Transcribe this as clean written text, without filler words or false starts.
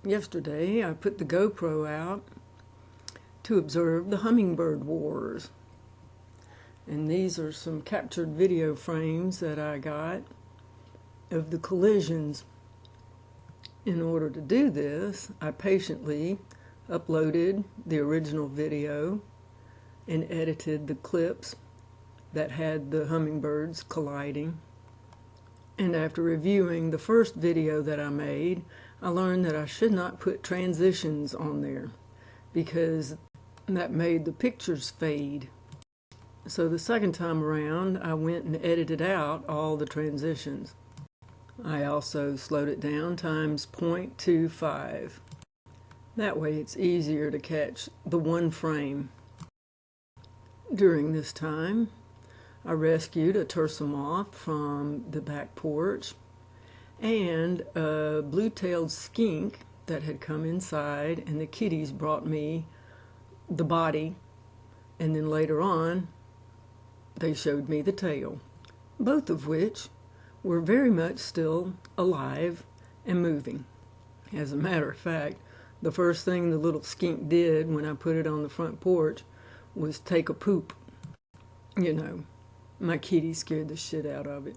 Yesterday I put the GoPro out to observe the hummingbird wars. And these are some captured video frames that I got of the collisions. In order to do this, I patiently uploaded the original video and edited the clips that had the hummingbirds colliding. And after reviewing the first video that I made, I learned that I should not put transitions on there because that made the pictures fade. So the second time around, I went and edited out all the transitions. I also slowed it down times 0.25. That way it's easier to catch the one frame. During this time, I rescued a terse moth from the back porch and a blue-tailed skink that had come inside, and the kitties brought me the body, and then later on they showed me the tail, both of which were very much still alive and moving. As a matter of fact, the first thing the little skink did when I put it on the front porch was take a poop. You know, my kitty scared the shit out of it.